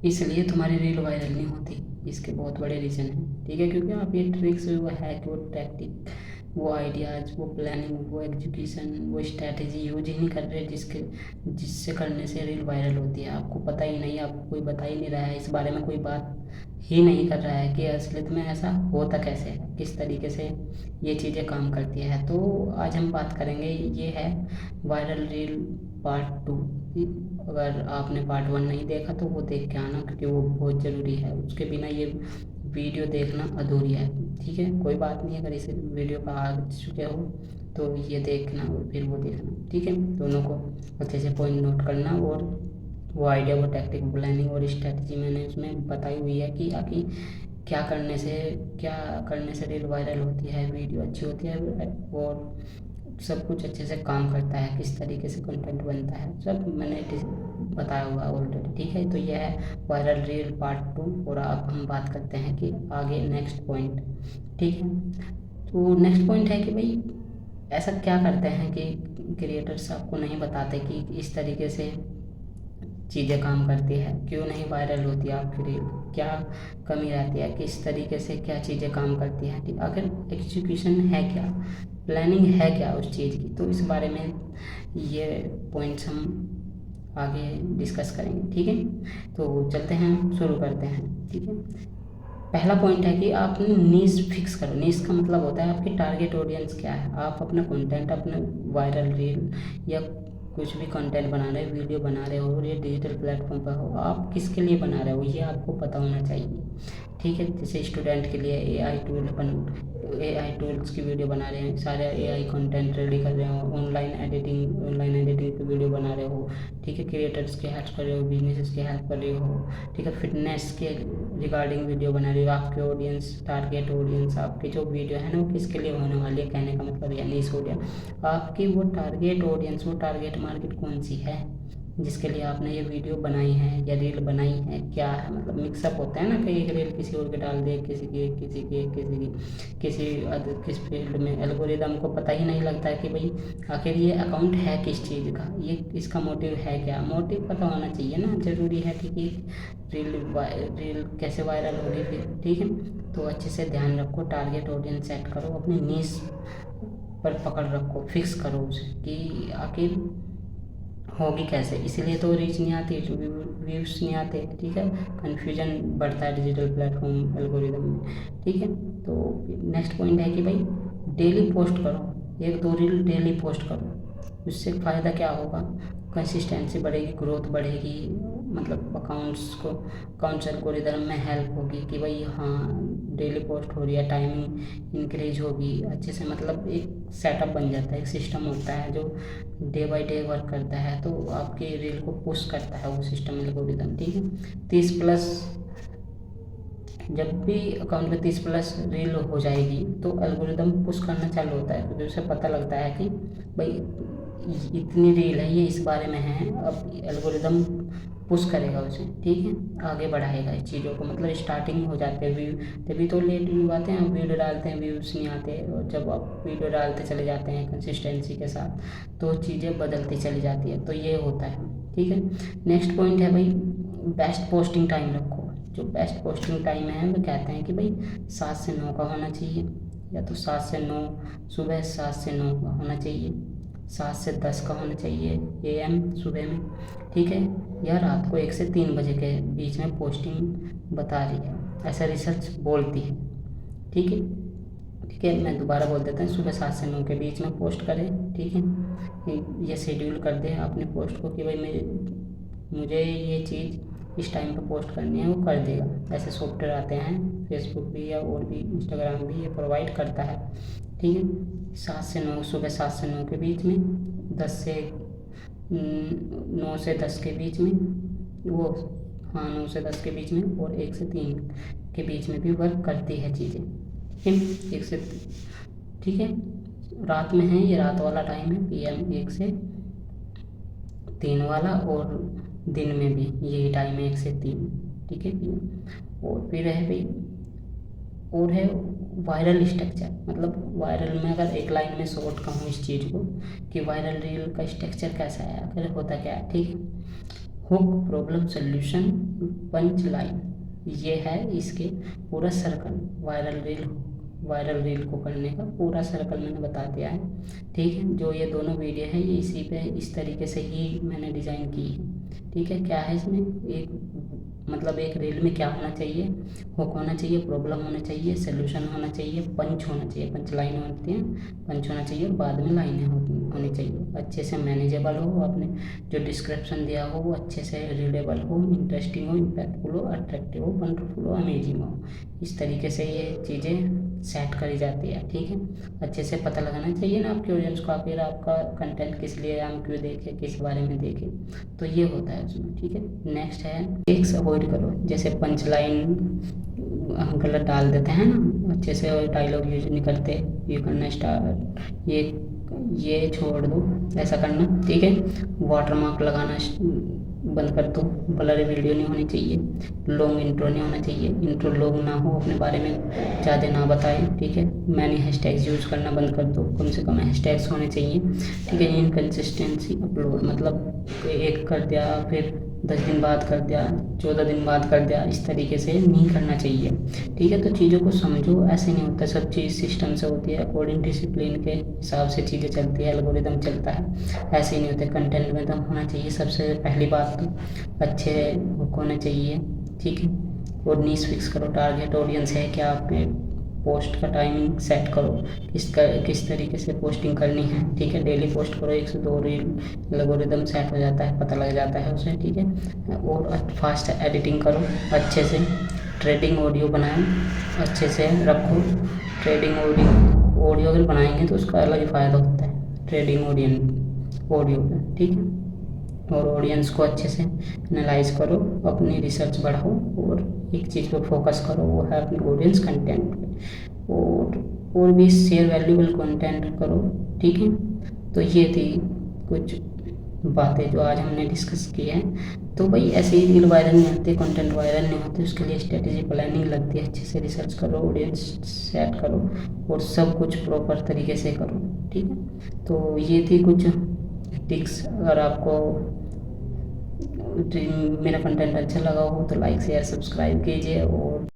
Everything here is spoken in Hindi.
इसलिए तुम्हारी रील वायरल नहीं होती। इसके बहुत बड़े रीज़न हैं, ठीक है, क्योंकि आप ये ट्रिक्स, वो हैक, वो टैक्टिक, वो आइडियाज़, वो प्लानिंग, वो एग्जीक्यूशन, वो स्ट्रैटेजी यूज ही नहीं कर रहे जिससे करने से रील वायरल होती है। आपको पता ही नहीं, आपको कोई बता ही नहीं रहा है, इस बारे में कोई बात ही नहीं कर रहा है कि असलियत में ऐसा होता कैसे है, किस तरीके से ये चीज़ें काम करती है। तो आज हम बात करेंगे, ये है वायरल रील पार्ट 2। अगर आपने पार्ट 1 नहीं देखा तो वो देख के आना, क्योंकि वो बहुत ज़रूरी है, उसके बिना ये वीडियो देखना अधूरी है। ठीक है, कोई बात नहीं, अगर इस वीडियो का आ चुके हो तो ये देखना और फिर वो देखना, ठीक है। दोनों को अच्छे से पॉइंट नोट करना, और वो आइडिया, वो टैक्टिक, प्लानिंग और स्ट्रैटेजी मैंने उसमें बताई हुई है कि आखिर क्या करने से, क्या करने से रील वायरल होती है, वीडियो अच्छी होती है, और सब कुछ अच्छे से काम करता है, किस तरीके से कंटेंट बनता है, सब मैंने बताया हुआ ऑलरेडी, ठीक है। तो यह है वायरल रील पार्ट 2, और अब हम बात करते हैं कि आगे नेक्स्ट पॉइंट, ठीक है। तो नेक्स्ट पॉइंट है कि भाई ऐसा क्या करते हैं कि क्रिएटर्स आपको नहीं बताते कि इस तरीके से चीज़ें काम करती है, क्यों नहीं वायरल होती है आपकी रील, क्या कमी रहती है, किस तरीके से क्या चीज़ें काम करती हैं, ठीक, आखिर एग्जीक्यूशन है क्या, प्लानिंग है क्या उस चीज़ की। तो इस बारे में ये पॉइंट्स हम आगे डिस्कस करेंगे, ठीक है। तो चलते हैं, शुरू करते हैं, ठीक है। पहला पॉइंट है कि आपने नीश फिक्स करो। नीश का मतलब होता है आपकी टारगेट ऑडियंस क्या है। आप अपना कंटेंट, अपने वायरल रील या कुछ भी कंटेंट बना रहे हो, वीडियो बना रहे हो, या डिजिटल प्लेटफॉर्म पर हो, आप किसके लिए बना रहे हो ये आपको पता होना चाहिए, ठीक है। जैसे स्टूडेंट के लिए एआई टूल्स की वीडियो बना रहे हैं, सारे एआई कंटेंट रेडी कर रहे हो, ऑनलाइन एडिटिंग की वीडियो बना रहे हो, ठीक है। क्रिएटर्स की हेल्प कर रहे हो, बिजनेसेस की हेल्प कर रहे हो, ठीक है। फिटनेस के रिगार्डिंग वीडियो बना रही हो, आपके ऑडियंस, टारगेट ऑडियंस आपकी जो वीडियो है ना वो किसके लिए होने वाली है, कहने का मतलब या नीश हो गया आपकी, वो टारगेट ऑडियंस, वो टारगेट मार्केट कौन सी है जिसके लिए आपने ये वीडियो बनाई है या रील बनाई है, क्या है, मतलब मिक्सअप होता है ना, कहीं एक रील किसी और के डाल दे, किस फील्ड में, एल्गोरिदम को पता ही नहीं लगता है कि भाई आखिर ये अकाउंट है किस चीज़ का, ये इसका मोटिव है क्या, मोटिव पता होना चाहिए ना, ज़रूरी है कि रील कैसे वायरल होगी फिर, ठीक है। तो अच्छे से ध्यान रखो, टारगेट ऑडियंस सेट करो, अपनी नीश पर पकड़ रखो, फिक्स करो उसे कि आखिर होगी कैसे, इसीलिए तो रीच नहीं आती, व्यूज नहीं आते, ठीक है। कन्फ्यूजन बढ़ता है डिजिटल प्लेटफॉर्म एल्गोरिदम में, ठीक है। तो नेक्स्ट पॉइंट है कि भाई डेली पोस्ट करो, 1-2 रील डेली पोस्ट करो। उससे फ़ायदा क्या होगा, कंसिस्टेंसी बढ़ेगी, ग्रोथ बढ़ेगी, मतलब अकाउंट्स एल्गोरिदम में हेल्प होगी कि भाई हाँ डेली पोस्ट हो रही है, टाइमिंग इंक्रीज होगी अच्छे से, मतलब एक सेटअप बन जाता है, एक सिस्टम होता है जो डे बाय डे वर्क करता है, तो आपके रील को पुश करता है वो सिस्टम एल्गोरिदम, ठीक है। 30+ जब भी अकाउंट में 30+ रील हो जाएगी तो एल्गोरिदम पुश करना चालू होता है, क्योंकि उसे पता लगता है कि भाई इतनी रील है, ये इस बारे में है, अब एल्गोरिदम पुश करेगा उसे, ठीक है, आगे बढ़ाएगा इस चीज़ों को, मतलब स्टार्टिंग हो जाते हैं व्यू, तभी तो लेट व्यू आते हैं, वीडियो डालते हैं व्यूज़ नहीं आते, और जब आप वीडियो डालते चले जाते हैं कंसिस्टेंसी के साथ तो चीज़ें बदलती चली जाती है, तो ये होता है, ठीक है। नेक्स्ट पॉइंट है भाई बेस्ट पोस्टिंग टाइम रखो। जो बेस्ट पोस्टिंग टाइम है वो कहते हैं कि भाई 7 से 9 का होना चाहिए, या तो 7 से 9, सुबह 7 से 9 का होना चाहिए, 7 से 10 का होना चाहिए एएम सुबह में, ठीक है। या रात को 1 से 3 बजे के बीच में पोस्टिंग बता रही है, ऐसा रिसर्च बोलती है, ठीक है। ठीक है, मैं दोबारा बोल देता हूँ, सुबह 7 से 9 के बीच में पोस्ट करें, ठीक है। ये शेड्यूल कर दें अपने पोस्ट को कि भाई मुझे ये चीज़ इस टाइम पे पोस्ट करनी है, वो कर देगा। ऐसे सॉफ्टवेयर आते हैं, फेसबुक भी या और भी इंस्टाग्राम भी ये प्रोवाइड करता है, ठीक है। 7 से 9, सुबह 7 से 9 के बीच में, 9 से 10 के बीच में, वो हाँ 9 से 10 के बीच में, और 1 से 3 के बीच में भी वर्क करती है चीज़ें, ठीक है। 1 से, ठीक है, रात में है, ये रात वाला टाइम है, पीएम 1 से 3 वाला, और दिन में भी यही टाइम है 1 से 3, ठीक है पीएम। और फिर है भाई, और है वायरल स्ट्रक्चर, मतलब वायरल में अगर एक लाइन में शॉर्ट कहूँ इस चीज़ को कि वायरल रील का स्ट्रक्चर कैसा है, अगर होता क्या है, ठीक है। Hook, problem solution, punch line, ये है इसके पूरा सर्कल। वायरल रील को करने का पूरा सर्कल मैंने बता दिया है। ठीक है, जो ये दोनों वीडियो है ये इसी पे इस तरीके से ही मैंने डिज़ाइन की है। ठीक है, क्या है इसमें, एक रील में क्या होना चाहिए, हुक होना चाहिए, प्रॉब्लम होना चाहिए, सोल्यूशन होना चाहिए, पंच होना चाहिए, पंच लाइन होती है, पंच होना चाहिए, और बाद में लाइनें होनी चाहिए। अच्छे से मैनेजेबल हो, आपने जो डिस्क्रिप्शन दिया हो वो अच्छे से रीडेबल हो, इंटरेस्टिंग हो, इम्पैक्टफुल हो, अट्रैक्टिव हो, वंडरफुल हो, अमेजिंग हो। इस तरीके से ये चीज़ें सेट करी जाती है। ठीक है, अच्छे से पता लगाना चाहिए ना आपके ऑडियंस को, आखिर आपका कंटेंट किस लिए, हम क्यों देखें, किस बारे में देखें, तो ये होता है उसमें। ठीक है, नेक्स्ट है टेक्स अवॉइड करो। जैसे पंच लाइन हम गलत डाल देते हैं ना, अच्छे से डायलॉग यूज नहीं करते, ये करना स्टार्ट, ये छोड़ दो, ऐसा करना। ठीक है, वाटरमार्क लगाना बंद कर दो, ब्लर वीडियो नहीं होनी चाहिए, लॉन्ग इंट्रो नहीं होना चाहिए, इंट्रो लॉन्ग ना हो, अपने बारे में ज़्यादा ना बताएं। ठीक है, मैंने हैशटैग्स यूज़ करना बंद कर दो, कम से कम हैशटैग्स होने चाहिए। ठीक है, इनकंसिस्टेंसी अपलोड, मतलब एक कर दिया फिर 10 दिन बाद कर दिया, 14 दिन बाद कर दिया, इस तरीके से नहीं करना चाहिए। ठीक है, तो चीज़ों को समझो, ऐसे नहीं होता, सब चीज़ सिस्टम से होती है, अकॉर्डिंग डिसिप्लिन के हिसाब से चीज़ें चलती है, एल्गोरिदम चलता है, ऐसे ही नहीं होते। कंटेंट में तो होना चाहिए सबसे पहली बात तो अच्छे हुक होने चाहिए। ठीक है, और नीश फिक्स करो, टारगेट ऑडियंस है क्या आपके, पोस्ट का टाइमिंग सेट करो, किस तरीके से पोस्टिंग करनी है। ठीक है, डेली पोस्ट करो 1 से 2 रील, एल्गोरिदम सेट हो जाता है, पता लग जाता है उसे। ठीक है, और फास्ट एडिटिंग करो, अच्छे से ट्रेडिंग ऑडियो बनाएं, अच्छे से रखो। ट्रेडिंग ऑडियो अगर बनाएंगे तो उसका अलग ही फ़ायदा होता है, ट्रेडिंग ऑडियो का। ठीक है, और ऑडियंस को अच्छे से एनालाइज करो, अपनी रिसर्च बढ़ाओ, और एक चीज़ पे फोकस करो, वो है अपनी ऑडियंस कंटेंट पे, और भी शेयर वैल्यूएबल कंटेंट करो। ठीक है, तो ये थी कुछ बातें जो आज हमने डिस्कस की है। तो भाई ऐसे ही रील वायरल नहीं होते, कंटेंट वायरल नहीं होते, उसके लिए स्ट्रेटेजी प्लानिंग लगती है, अच्छे से रिसर्च करो, ऑडियंस सेट करो, और सब कुछ प्रॉपर तरीके से करो। ठीक है, तो ये थी कुछ टिप्स। अगर आपको मेरा कंटेंट अच्छा लगा हो तो लाइक शेयर सब्सक्राइब कीजिए, और